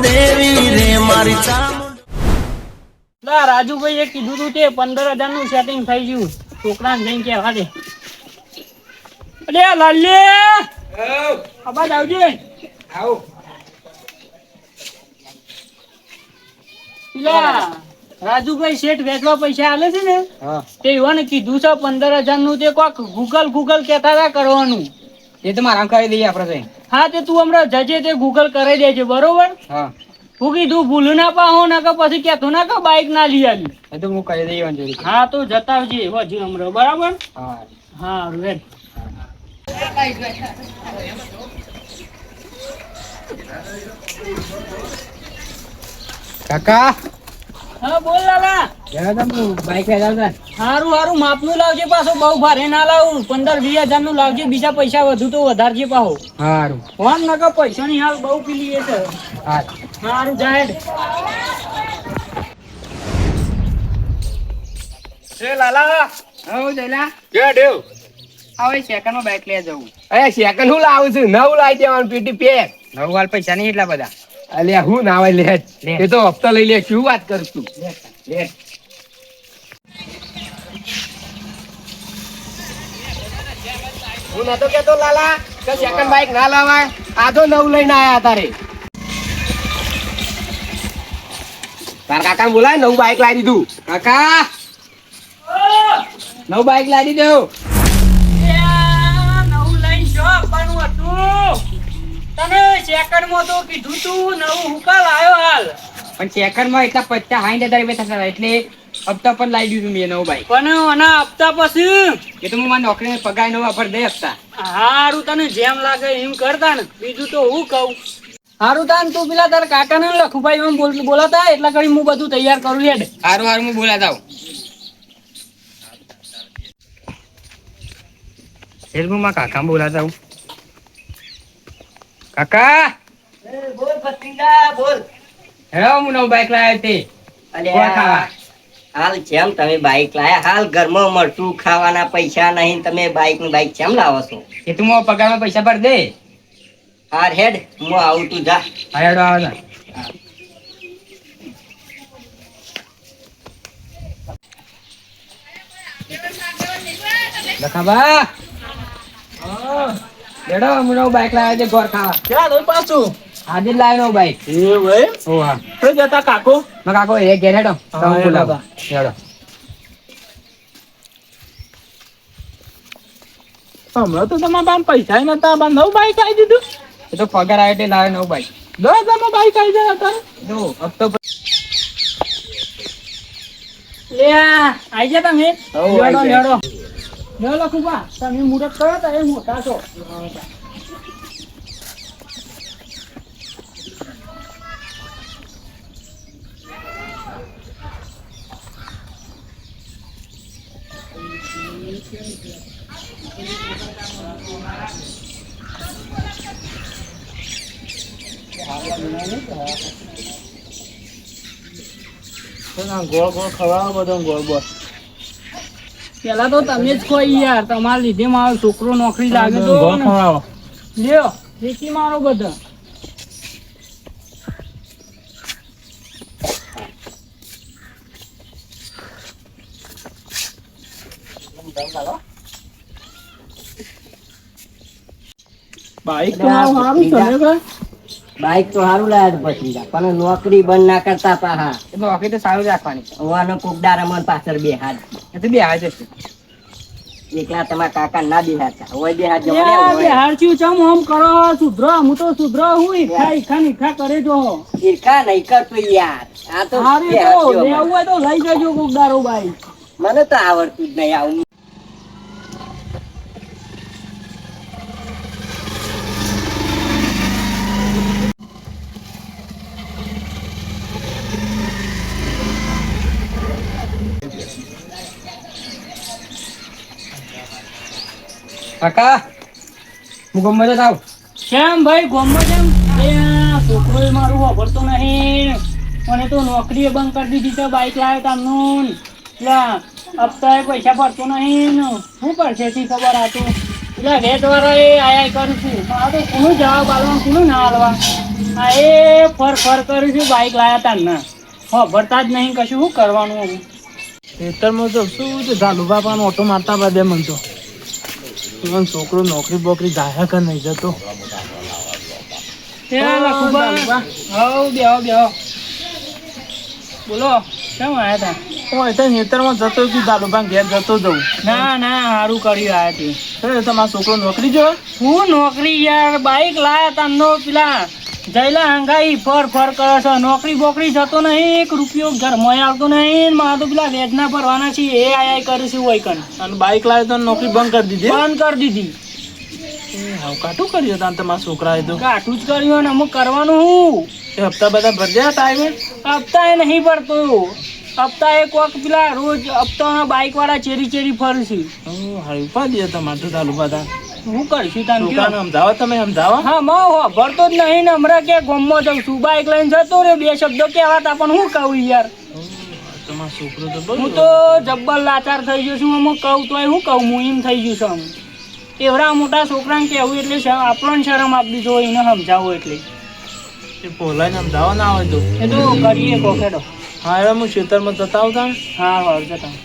દેવી રે મારી ચામુંડ રાજુભાઈ એ કીધું તું તે 15,000 નું સેટિંગ થઈ ગયું. છોકરાને જઈને કહેવા દે. અરે લાલ્યા અબાજ આવજે. આવો. રાજુભાઈ શેઠ વેચવા પૈસા આલે છે ને હા તે યુવાને કીધું છે 15,000 નું તે કોક ગૂગલ કેતા હતા કરવાનું. એ તો મારા કરી દઈએ આપણે. હા તે તું હમણાં જજે તે ગૂગલ કરી દેજે બરોબર. હા હું કીધું ભૂલું ના પાહો ના કે પછી કેતો ના કે બાઈક ના લઈ આવી. એ તો હું કરી દઈએ અંજલિ. હા તો જતા આવજે હજી હમણાં બરાબર. હા હા રેડ. કાકા હા બોલ લાલા. બાઈક લેતા હારું હારું માપનું લાવજે પાછો બહુ ભારે ના લાવું 15-20 નું લાવજે બીજા પૈસા વધુ તો વધારજે પાહો. હારું ફોન નકર પૈસા ની હાલ બહુ પીલી છે. હા હારું જાહેર. એ લાલા હો જયલા કે દેવ હવે સેકન્ડ માં બાઈક લઈ જવું. અરે સેકન્ડ હું લાવું છું નવું લાવી દેવાનું પીટી પેક. નવ વાલ પૈસા નહીં એટલા બધા. અલ્યા હું નાવા લે એ તો હપ્તા લઈ લે શું વાત કરશું. હું નતો કેતો લાલા કે સેકન્ડ બાઈક ના લાવાય આ તો નવું લઈને આયા તારે. તાર કાકા બોલાય નવું બાઈક લાવી દીધું. કાકા નવું બાઈક લાવી દીધું. નવું લઈને જો આપવાનું હતું. તને સેકન્ડ માં તો કીધું તું નવું હુકા લાયો હાલ. પણ સેકન્ડ માં એટલા 50-60 હજાર થશે એટલે હપ્તા પર લાવી દીધું મેં નવું બાઈક. પણ આના હપ્તા પછી એ તો હું મારી નોકરી પગાર નવા પર દે હપ્તા. હારું તને જેમ લાગે એમ કરતા ને બીજું તો હું કહું. હારું તાન તું પેલા તારા કાકા ને લખુભાઈ એમ બોલાતા એટલા કરી હું બધું તૈયાર કરું હેડ. હારું હારું હું બોલાતા આવું. માં કાકા બોલાતા આવું. કાકા બોલ ભત્રીજા બોલ. હે હું નવું બાઈક લાવ્યો તે અલ્યા હાલ જેમ તમે બાઈક લાયા હાલ ઘરમાં મળતું ખાવાના પૈસા નહીં તમે બાઈક કેમ લાવો છો? એ તું મારા પગારમાં પૈસા ભર દે. હાર હેડ હું આવું તું જા. હા હેડો આવો ને. લખાબા બેડો હું નવું બાઈક લાવ્યો છે ગોળ ખાવા. ક્યાં લઈ પાછું આજે જ લાવ્યો નવું બાઈક. એ ભાઈ ઓ હા કઈ જતા કાકો. માં કાકો એ ઘેર હેડો તમે બોલાવો હેડો. હમણાં તો તમારા પાસે પૈસા નતા બા નવું બાઈક આવી દીધું. એ તો પગાર આવ્યો એટલે લાવ્યો નવું બાઈક. 10,000 માં બાઈક આવી જાય અત્યારે. જો હપ્તો લે આઈ જા તમે. હઉ, આઈ લેડો જાય. લેડો લે લખુબા તમે મુરત કરો તો એ મોટા છો. ગોળ ગોળ ખવડાવો બધો ગોળ ગોળ. પેલા તો તમે જ કોઈ યાર તમારા લીધે મારો છોકરો નોકરી લાગે તો લ્યો દેખી મારો બધા. બાઈક તો સારું છે ને. બાઈક તો સારું લાયા ભત્રીજા પણ નોકરી બંધ ના કરતા પાહા. નોકરી તો સારું રાખવાની. હવાનો કોકદાર અમન પાછળ બે હાથ એ તો બે આવે છે. એકલા તમારા કાકા ના બેહાતા હોય બે હાથ હારચ્યું ચમ આમ કરો સુધરો હું તો સુધરો હું ઈખા કરે જો. ઈર્ખા નહીં કરતો યાર આ તો હારી બે તો હાથીઓ લેવું હોય તો લઈ જજો કોકદારો બાઈક. મને તો આવડતું જ નહીં આવું. કાકા હું ગમે તો થાવ. કેમ ભાઈ ગોમો કેમ છોકરો મારું વાપરતો નહીં મને તો નોકરી બંધ કરી દીધી છે બાઈક લાવ્યો તામનું હપ્તા પૈસા ભરતો નહીં શું કરશે તી ખબર આ તો એટલે વેચ વાળા એ આયા કરું છું આ તો કોનું જવાબ આલવાનું કોનું ના આલવા. આ એ ફર ફર કર્યું છું બાઈક લાયા તા ને ભરતા જ નહીં કશું શું કરવાનું હવે ખેતરમાં તો શું છે ઝાલુ બાપાનો ઓટો મારતા બધે મન તો મને છોકરો નોકરી બોકરી જાય કે નહીં જતો બોલો કેમ આયા તા હું એટલે ખેતરમાં જતો કે ઝાલુબા ઘેર જતો જઉં ના સારું કર્યું આયા તે તમારો છોકરો નોકરી જોવે હું નોકરી યાર બાઈક લાયા તા નો પેલા જયલા હંગાઈ ફર ફર કરે છે નોકરી બોકરી જતો નહીં એક રૂપિયો ઘરમાં આવતો નહીં મારે તો પેલા વેચના ભરવાના છે એ આયા કરીશું હોય કન અને બાઈક લાવે તો નોકરી બંધ કરી દીધી બંધ કરી દીધી હાવ કાઠું કર્યું તા તમારા છોકરાએ તો કાઠું જ કર્યું ને અમુક કરવાનું હું એ હપ્તા બધા ભરજ્યા ટાઈમે હપ્તા એ નહીં પડતો હપ્તા એ કોક પેલા રોજ હપ્તા બાઈક વાળા ચેરી ચેરી ફરશે હાલ ઉપાધિ તમારે તો ચાલુ બધા હું કરીશું તાન છોકરાને સમજાવો તમે સમજાવો હા માં ભરતો જ નહીં ને હમણાં કે ગમમાં જઉં છું બાઈક લઈને જતો રે બે શબ્દો કહેવાતા પણ હું કહું યાર તમારો છોકરો તો હું તો જબ્બર લાચાર થઈ ગયો છું અમુક કહું તો હું કહું હું એમ થઈ ગયું છું એવડા મોટા છોકરાને કહેવું એટલે આપણને શરમ આપવી જોઈએ એને સમજાવો એટલે એ પોલાઈને સમજાવો ના હોય તો એ તો કરીએ કોકેડો હા હવે હું ખેતરમાં જતા આવતા હા જતા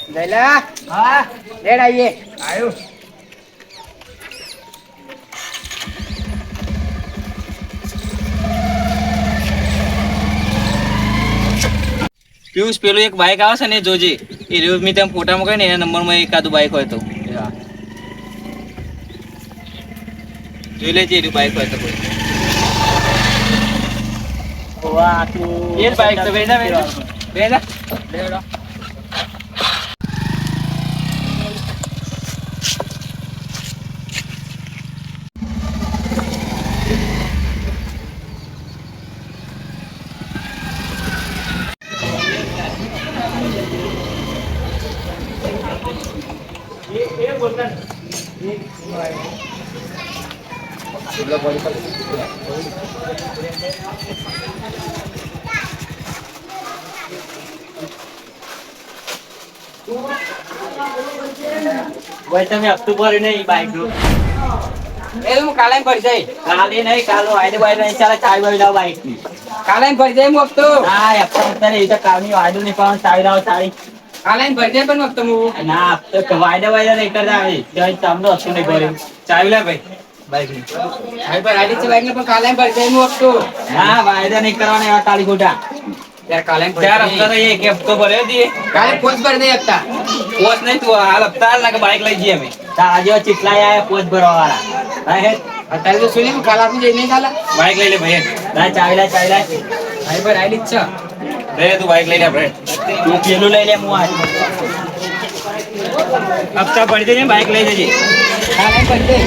જયલા હા લેડ આવીએ આવ્યું પિયુષ પેલું એક બાઈક આવે છે ને જોજે એ રહ્યું મેં તેમ ફોટા મૂકે ને એના નંબરમાં એકાદું બાઈક હોય તો જોઈ લેજે એ બાઈક હોય તો કોઈ એ બાઈક તો બેના બેના ભાઈ તમે હપ્તું ભર્યું નહીં બાઈક નું એ હું કાલે ભરી જાય કાલે નહીં કાલો વાયદો વાયદો નહીં ચાલે ચાવી વાવી લાવ બાઈક ની કાલે ભરી જાય હું હપ્તો ના હપ્તા અત્યારે એ તો કાલની વાયદો નહીં પણ ચાવી લાવ ચાવી કાલે ભરી જાય પણ હપ્તો હું ના હપ્તો વાયદો વાયદો નહીં કરતા આવી તમને હપ્તું નહીં ભર્યું ચાવી લે ભાઈ બાઈક ની ભાઈ પર આડી છે બાઈક ને પણ કાલે ભરી જાય હું હપ્તો ના વાયદા નહીં કરવાના એવા કાલી ખોટા યાર કાલે ચાર હપ્તા તો એક હપ્તો ભર્યો દઈએ કાલે પોચ ભરી દે હપ્તા પોચ નહીં તું હાલ હપ્તા હાલ ના બાઈક લઈ જઈએ અમે આજે ચીટલા આયા પોચ ભરવા વાળા અત્યારે તો સુની કાલે આપી જઈ નહીં કાલે બાઈક લઈ લે ભાઈ ચાવી લે ભાઈ પર આડી જ છે રે તું બાઈક લઈ લે ભાઈ તું પેલું લઈ લે હું આ હપ્તા ભરી દેજે બાઈક લઈ જજે કાલે ભરી દે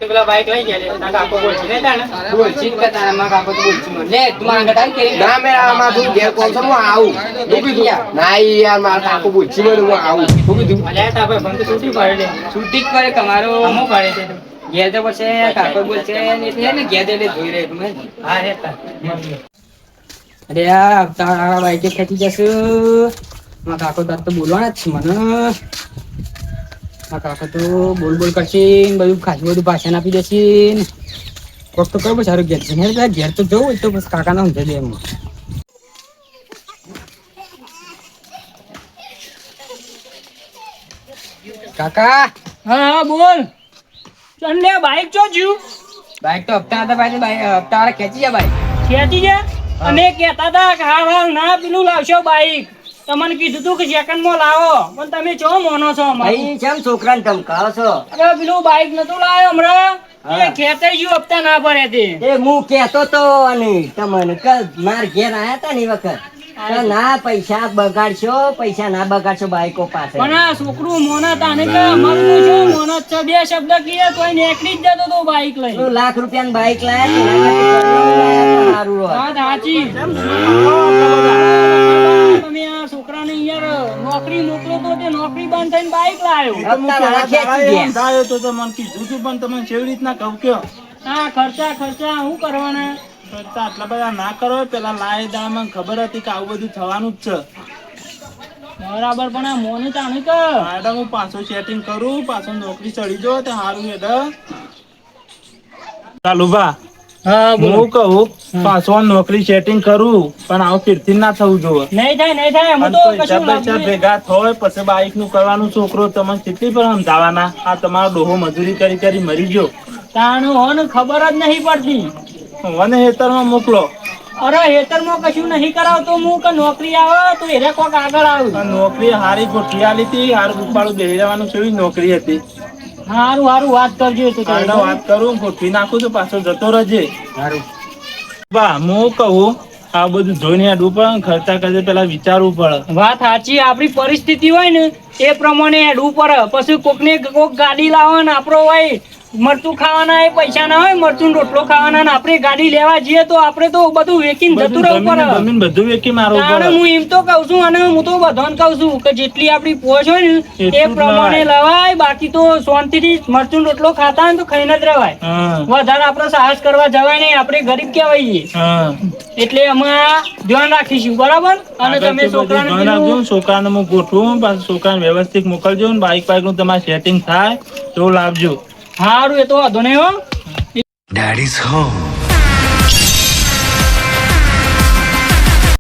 પેલા બાઈક લઈ ગયા ના કાકો બોલছি ને તાને બોલછી જ કતા માં કાકો તો બોલછી લે તું માં ગટાઈ કે ના મેં આમાં તું ઘેર કોણ છો હું આવું શું કીધું ના યાર મારા કાકુ પૂછી મને હું આવું શું કીધું અલ્યા તાપે બંધ છૂટી પાડી દે છૂટી જ કરે તમારો અમો પાડે છે ઘેર તો પછી કાકો બોલશે ને એટલે ને ઘેર એટલે જોઈ રહે તમે હા હેતા અરે આ તારા બાઈકે ખેંચી જશે માં કાકો તાર તો બોલવાના જ છે મને માં કાકો તો બોલ કરશે ને બધું ખાસું બધું ભાષણ આપી દેશે ને કોક તો કયો સારું ઘેર છે ને ઘેર તો જવું હોય તો બસ કાકા ના સમજાય દે એમ કાકા હા બોલ ચલ લે બાઈક ચો જ્યું બાઈક તો હપ્તા હતા ભાઈ હપ્તા વાળા ખેંચી જાય બાઈક ખેંચી જા અમે કહેતા હતા કે હા ના પેલું લાવશો બાઈક તમને કીધું તું કે સેકન્ડમાં લાવો પણ તમે ચો મોનો છો અમારું ભાઈ કેમ છોકરાને ધમકાવો છો અરે પેલું બાઈક નતું લાવ્યો હમણાં એ ખેંચાઈ ગયું હપ્તા ના ભરે તે એ હું કેતો તો અને તમને કે માર ઘેર આયા તા ને એ વખત ના પૈસા બગાડશો, પૈસા ના બગાડશો બાઈકો પાસે. પણ આ છોકરું મોના તાને કે અમારું છે મોના છે બે શબ્દ કીએ તોય નીકળી જ જતો તો બાઈક લઈ. તું લાખ રૂપિયાની બાઈક લાયા તેના માટે ઘરનું લાયા તો સારું હોત. વાત સાચી. તમે આ છોકરાને યાર નોકરી મોકલો તો તે નોકરી બંધ થઈને બાઈક લાવ્યો. હપ્તા વાળા ખેંચી ગયા. જાય તો મને કીધું તું પણ તમે કેવી રીતના કહું કયો હા ખર્ચા શું કરવાના? ખર્ચા આટલા બધા ના કરો પેલા લાય દા મને ખબર હતી કે આવું બધું થવાનું જ છે બરાબર પણ આ મોને તાને કે મેડમ હું પાછું સેટિંગ કરું પાછું નોકરી ચડી જો તો સારું હેડે ચાલુ બા હા હું કહું પાછું નોકરી સેટિંગ કરું પણ આવું ફીરથી ના થવું જોઈએ નહીં થાય હું તો કશું પૈસા ભેગા થાય પછી બાઈક નું કરવાનું છોકરો તમને કેટલી પણ સમજાવવાના આ તમારો ડોહો મજૂરી કરી કરી મરી ગયો તાનું હોન ખબર જ નહીં પડતી. મને હેતરમાં મોકલો અરે હેતરમાં કશું નહીં કરાવતો હું કે નોકરી આવે તો એને કોક આગળ આવું. આ નોકરી હારી ગોઠવી આલી હતી હારું ઉપાડું બેહી રહેવાનું કેવી નોકરી હતી હારું વાત કરજો તો તારે વાત કરું ગોઠવી નાખું તો પાછો જતો રહેજે બા હું કહું આ બધું જોઈને હેડવું પડે ખર્ચા કરજે પેલા વિચારવું પડે વાત સાચી. આપણી પરિસ્થિતિ હોય ને એ પ્રમાણે હેડવું પડે. પછી કોકને કોક ગાડી લાવે ને આપણો હોય મરચું ખાવાના એ પૈસા ના હોય મરચું રોટલો ખાવાના ને આપણે ગાડી લેવા જઈએ તો આપણે તો બધું વેચીને જતું રહેવું પડે. બધું વેચી મારવું તાણે પડે હું એમ તો કઉ છું અને હું તો બધાને કઉ છું કે જેટલી આપણી પોચ હોય ને એ એટલું જ પ્રમાણે લવાય. લવાય. બાકી તો શાંતિથી મરચું રોટલો ખાતા હોય ને તો ખાઈને જ રહેવાય. હા વધારે આપણે સાહસ કરવા જવાય નહીં. આપણે ગરીબ કહેવાઈએ હા એટલે અમે ધ્યાન રાખીશું બરાબર. અને તમે છોકરાને પેલું છોકરાને હું ગોઠવું પાછું છોકરાને વ્યવસ્થિત મોકલજો ને બાઈક નું તમારે સેટિંગ થાય તો લાવજો હારું એ તો વાંધો નહીં હો. Daddy's home.